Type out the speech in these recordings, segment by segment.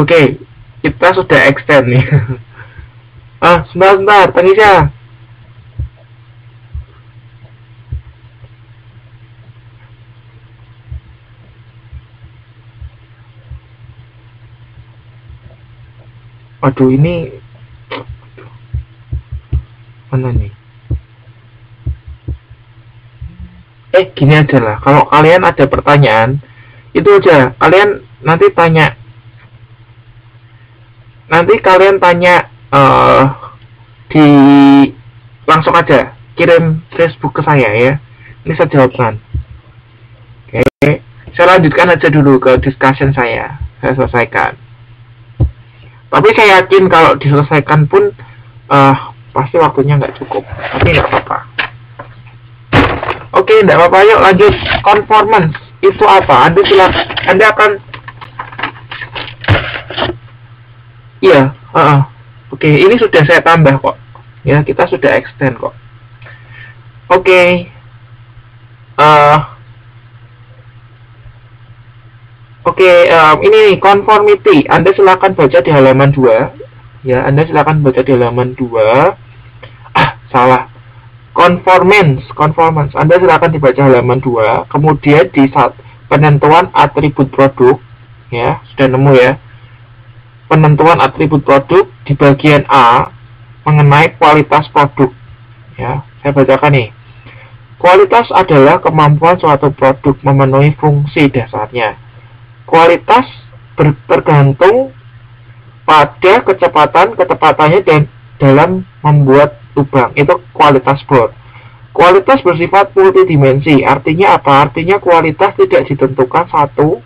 Oke, kita sudah extend nih. Sebentar, Tanisha. Waduh, ini mana nih? Gini aja lah. Kalau kalian ada pertanyaan, itu aja. Kalian nanti tanya. Nanti kalian tanya di langsung aja kirim Facebook ke saya ya. Ini saya jawabkan. Oke, saya lanjutkan aja dulu ke discussion saya selesaikan. Tapi saya yakin kalau diselesaikan pun pasti waktunya nggak cukup. Tapi nggak apa-apa. Oke, nggak apa-apa. Yuk lanjut. Conformance itu apa? Anda akan iya. Oke, ini sudah saya tambah kok. Ya, kita sudah extend kok. Oke. Ini conformity. Anda silakan baca di halaman 2. Ya, Anda silakan baca di halaman 2. Salah. Conformance. Anda silakan dibaca halaman 2. Kemudian di penentuan atribut produk. Ya, sudah nemu ya. Penentuan atribut produk di bagian A mengenai kualitas produk. Ya, saya bacakan nih. Kualitas adalah kemampuan suatu produk memenuhi fungsi dasarnya. Kualitas tergantung pada kecepatannya dan dalam membuat lubang. Itu kualitas bor. Kualitas bersifat multidimensi. Artinya apa? Artinya kualitas tidak ditentukan satu,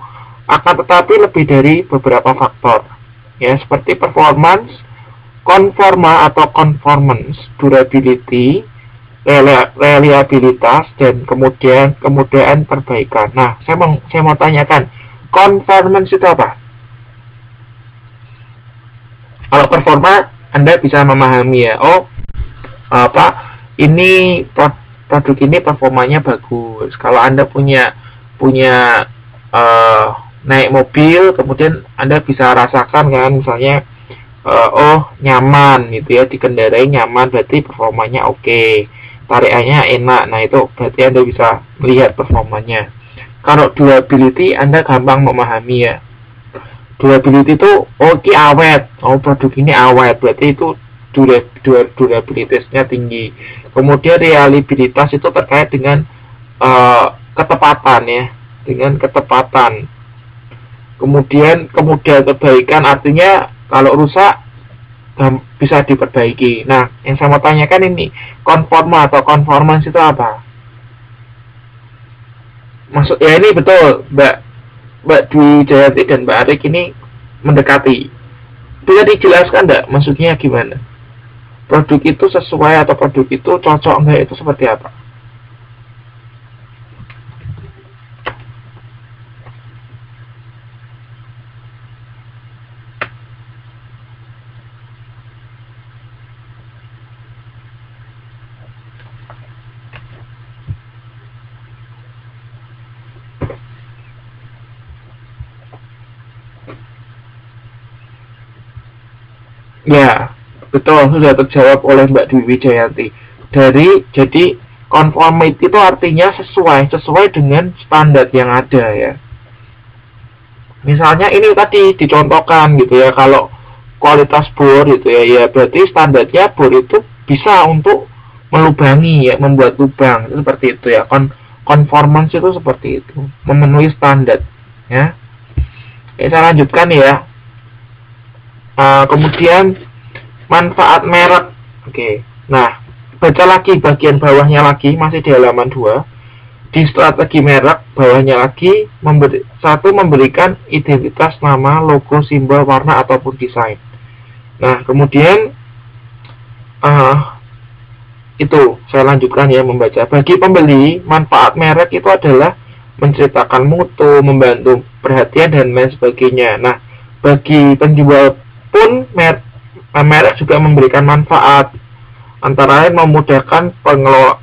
akan tetapi lebih dari beberapa faktor. Ya, seperti performance, conforma atau conformance, durability, reliabilitas, dan kemudian kemudahan perbaikan. Nah, saya mau tanyakan, conformance itu apa? Kalau performa, Anda bisa memahami ya. Ini produk ini performanya bagus. Kalau Anda punya naik mobil, kemudian Anda bisa rasakan kan, misalnya nyaman gitu ya, dikendarai nyaman, berarti performanya oke. Tarikannya enak. Nah, itu berarti Anda bisa melihat performanya. Kalau durability, Anda gampang memahami ya. Durability itu awet. Produk ini awet, berarti itu durabilitasnya tinggi. Kemudian reliabilitas itu terkait dengan ketepatan ya, dengan ketepatan. Kemudian kemudahan perbaikan, artinya kalau rusak bisa diperbaiki. Nah, yang saya mau tanyakan ini, conforma atau conformance itu apa? Maksudnya ini betul, Mbak Dwi Jayanti dan Mbak Arik ini mendekati. Bisa dijelaskan enggak maksudnya gimana? Produk itu sesuai atau produk itu cocok enggak, itu seperti apa? Ya, betul, sudah terjawab oleh Mbak Dwi Wijayanti. Jadi conformity itu artinya sesuai dengan standar yang ada ya. Misalnya ini tadi dicontohkan gitu ya, kalau kualitas bor gitu ya, berarti standarnya bor itu bisa untuk melubangi ya, membuat lubang, itu seperti itu ya. Conformance itu seperti itu, memenuhi standar ya. Oke, saya lanjutkan ya. Kemudian manfaat merek. Oke. Nah, baca lagi bagian bawahnya lagi, masih di halaman 2. Di strategi merek, bawahnya lagi, memberikan identitas nama, logo, simbol, warna, ataupun desain. Nah, kemudian itu saya lanjutkan ya membaca. Bagi pembeli, manfaat merek itu adalah menceritakan mutu, membantu perhatian, dan lain sebagainya. Nah, bagi penjual pun merek juga memberikan manfaat, antara lain memudahkan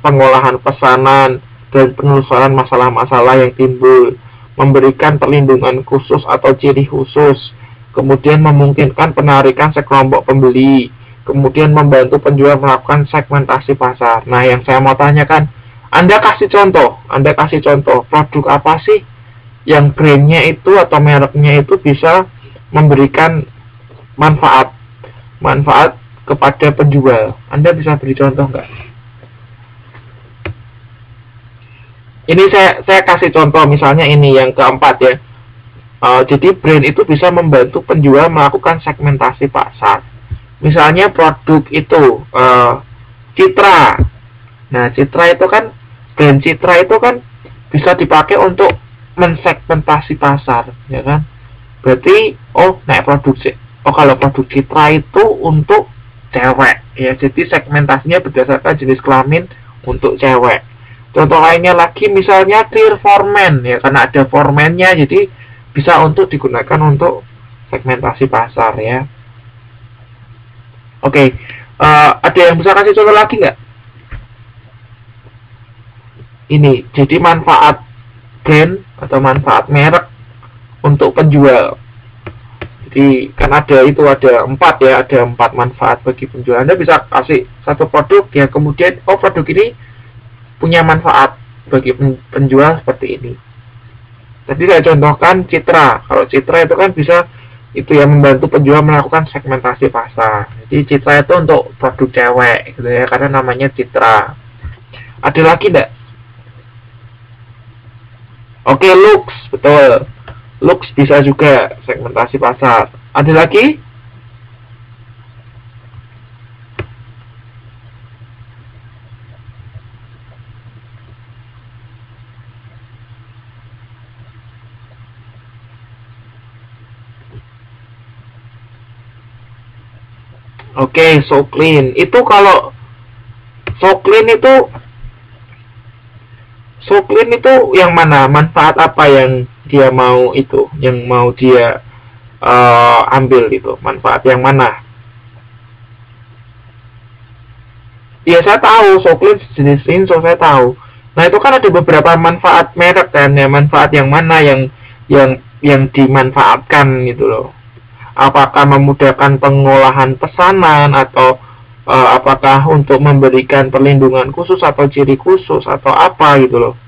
pengolahan pesanan dan penelusuran masalah-masalah yang timbul, memberikan perlindungan khusus atau ciri khusus, kemudian memungkinkan penarikan sekelompok pembeli, kemudian membantu penjual melakukan segmentasi pasar. Nah, yang saya mau tanyakan, Anda kasih contoh produk apa sih yang brandnya itu atau mereknya itu bisa memberikan manfaat kepada penjual. Anda bisa beri contoh nggak? Ini saya kasih contoh, misalnya ini yang keempat ya. Jadi brand itu bisa membantu penjual melakukan segmentasi pasar. Misalnya produk itu Citra. Nah, Citra itu kan, brand Citra itu kan bisa dipakai untuk mensegmentasi pasar, ya kan? Berarti kalau produk Citra itu untuk cewek, ya. Jadi segmentasinya berdasarkan jenis kelamin untuk cewek. Contoh lainnya lagi misalnya Clear for Men, ya, karena ada for men-nya, jadi bisa untuk digunakan untuk segmentasi pasar, ya. Oke, ada yang bisa kasih contoh lagi nggak? Ini, jadi manfaat brand atau manfaat merek untuk penjual. Jadi kan ada 4 ya, ada 4 manfaat bagi penjual. Anda bisa kasih satu produk, ya, kemudian produk ini punya manfaat bagi penjual seperti ini. Tadi saya contohkan Citra. Kalau Citra itu kan bisa membantu penjual melakukan segmentasi pasar. Jadi Citra itu untuk produk cewek gitu ya, karena namanya Citra. Ada lagi enggak? Oke, Lux, betul. Lux bisa juga segmentasi pasar. Ada lagi? Oke, So Clean. Itu kalau So Clean itu yang mana? Manfaat apa yang dia mau dia ambil itu? Manfaat yang mana? Ya, saya tahu So Clean jenis Inso, saya tahu. Nah, itu kan ada beberapa manfaat merek kan, ya. Manfaat yang mana yang dimanfaatkan gitu loh. Apakah memudahkan pengolahan pesanan atau apakah untuk memberikan perlindungan khusus atau ciri khusus atau apa gitu loh.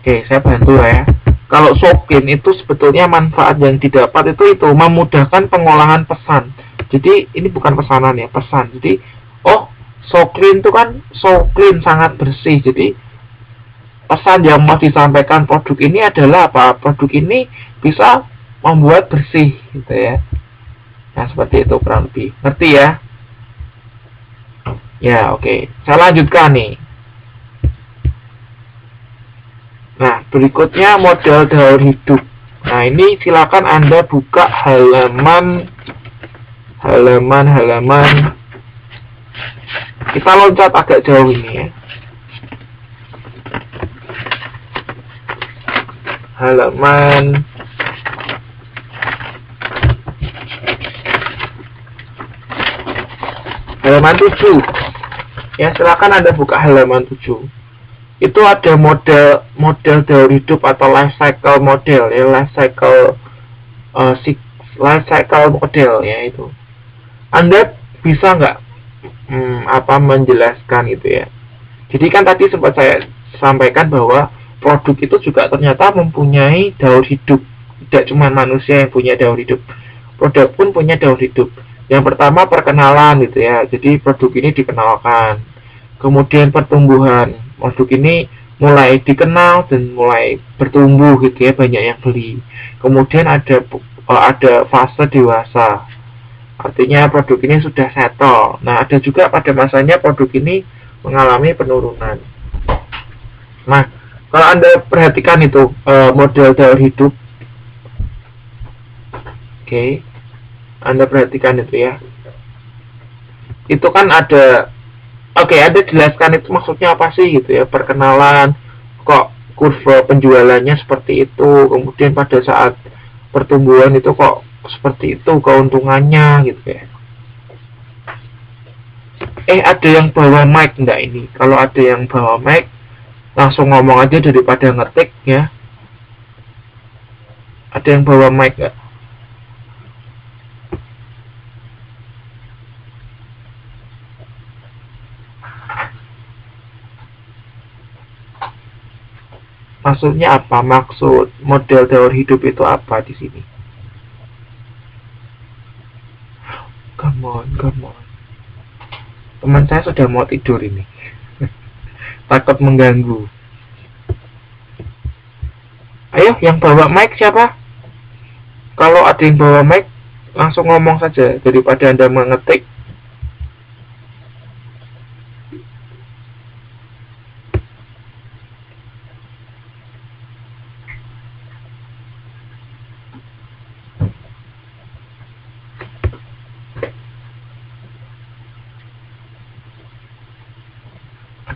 Oke, saya bantu ya. Kalau So Clean itu sebetulnya manfaat yang didapat itu memudahkan pengolahan pesan. Jadi ini bukan pesanan ya, pesan. Jadi So Clean itu kan So Clean, sangat bersih. Jadi pesan yang mau disampaikan produk ini adalah apa? Produk ini bisa membuat bersih gitu ya. Nah, seperti itu kurang lebih. Ngerti ya? Ya, oke. Saya lanjutkan nih. Nah, berikutnya model daur hidup. Nah, ini silakan Anda buka halaman kita loncat agak jauh ini ya. Halaman halaman 7. Ya, silakan Anda buka halaman 7. Itu ada model daur hidup atau life cycle model ya, life cycle model ya itu. Anda bisa nggak menjelaskan itu ya. Jadi kan tadi sempat saya sampaikan bahwa produk itu juga ternyata mempunyai daur hidup. Tidak cuma manusia yang punya daur hidup, produk pun punya daur hidup. Yang pertama perkenalan gitu ya. Jadi produk ini dikenalkan. Kemudian pertumbuhan, produk ini mulai dikenal dan mulai bertumbuh gitu ya, banyak yang beli. Kemudian ada fase dewasa. Artinya produk ini sudah settle. Nah, ada juga pada masanya produk ini mengalami penurunan. Nah, kalau Anda perhatikan itu model daur hidup. Oke. Anda perhatikan itu ya. Itu kan ada Anda jelaskan itu maksudnya apa sih gitu ya. Perkenalan, kok kurva penjualannya seperti itu. Kemudian pada saat pertumbuhan itu kok seperti itu keuntungannya gitu ya. Ada yang bawa mic enggak ini? Kalau ada yang bawa mic, langsung ngomong aja daripada ngetik ya. Ada yang bawa mic enggak? Maksudnya apa? Maksud model teori hidup itu apa di sini? Come on. Teman saya sudah mau tidur ini. Takut mengganggu. Ayo, yang bawa mic siapa? Kalau ada yang bawa mic, langsung ngomong saja daripada Anda mengetik.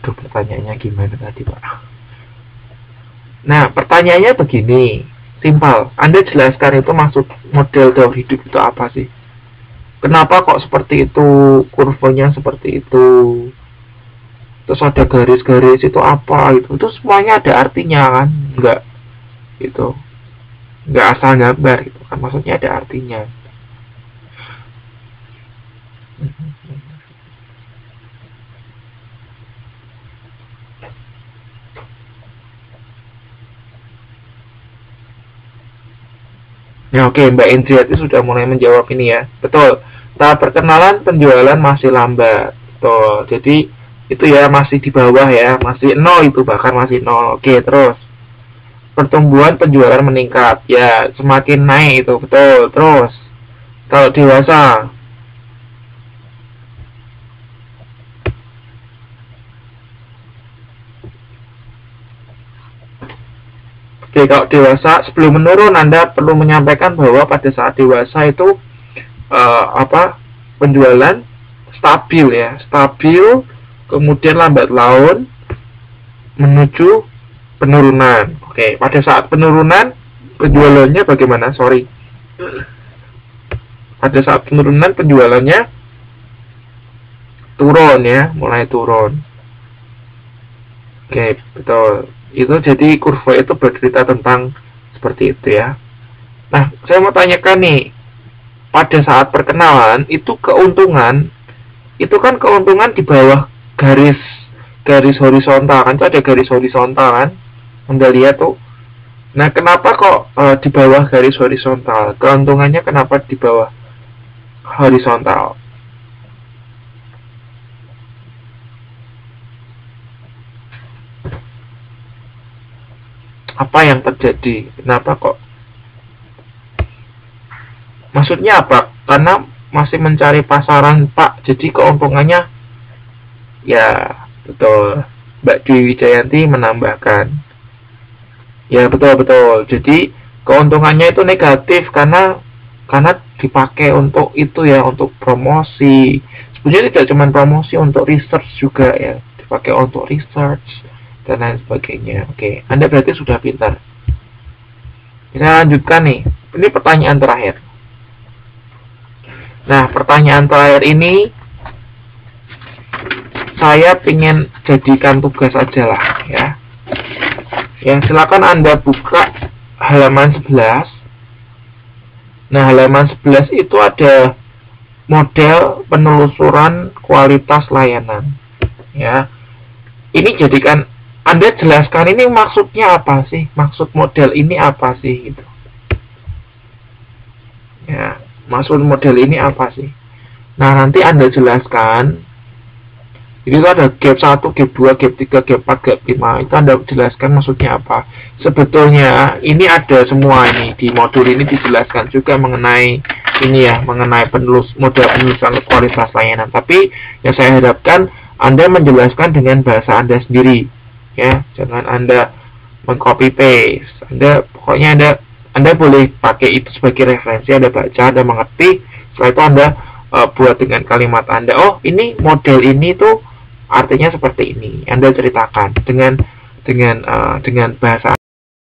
Aduh, pertanyaannya gimana tadi, Pak? Nah, pertanyaannya begini, simpel. Anda jelaskan itu maksud model teori hidup itu apa sih? Kenapa kok seperti itu, kurvanya seperti itu, terus ada garis-garis itu apa gitu? Itu semuanya ada artinya kan? Enggak, gitu. Enggak asal gambar gitu kan? Maksudnya ada artinya. Ya oke, Mbak Indriati sudah mulai menjawab ini ya. Betul. Tahap perkenalan penjualan masih lambat. Betul. Jadi itu ya masih di bawah ya, masih 0 itu, bahkan masih 0. Oke, terus. Pertumbuhan penjualan meningkat. Ya, semakin naik itu, betul. Terus. Kalau dewasa, oke, kalau dewasa, sebelum menurun Anda perlu menyampaikan bahwa pada saat dewasa itu penjualan stabil ya, stabil, kemudian lambat laun menuju penurunan. Oke, pada saat penurunan penjualannya bagaimana? Sorry. Pada saat penurunan penjualannya turun ya, mulai turun. Oke, betul. Itu jadi kurva itu bercerita tentang seperti itu ya. Nah, saya mau tanyakan nih, pada saat perkenalan itu keuntungan, itu kan keuntungan di bawah garis horizontal kan, itu ada garis horizontal kan, Anda lihat tuh. Nah, kenapa kok di bawah garis horizontal? Keuntungannya kenapa di bawah horizontal? Apa yang terjadi? Kenapa kok? Maksudnya apa? Karena masih mencari pasaran, Pak. Jadi keuntungannya, ya betul. Mbak Dwi Wijayanti menambahkan. Ya betul. Jadi keuntungannya itu negatif karena dipakai untuk itu ya, untuk promosi. Sebenarnya tidak cuma promosi, untuk research juga ya. Dipakai untuk research dan lain sebagainya. Oke, Anda berarti sudah pintar. Kita lanjutkan nih. Ini pertanyaan terakhir. Nah, pertanyaan terakhir ini saya ingin jadikan tugas aja lah ya. Ya, silakan Anda buka halaman 11. Nah, halaman 11 itu ada model penelusuran kualitas layanan. Ya. Ini jadikan Anda jelaskan ini maksudnya apa sih? Maksud model ini apa sih gitu. Ya, maksud model ini apa sih? Nah, nanti Anda jelaskan. Jadi itu ada gap 1, gap 2, gap 3, gap 4, gap 5. Itu Anda jelaskan maksudnya apa. Sebetulnya ini ada semua ini. Di modul ini dijelaskan juga mengenai ini ya, mengenai model penelusuran kualitas layanan. Tapi yang saya harapkan Anda menjelaskan dengan bahasa Anda sendiri. Ya, jangan Anda mengcopy paste. Pokoknya Anda boleh pakai itu sebagai referensi, Anda baca, Anda mengerti. Setelah itu Anda buat dengan kalimat Anda. Oh, ini model ini tuh artinya seperti ini. Anda ceritakan dengan bahasa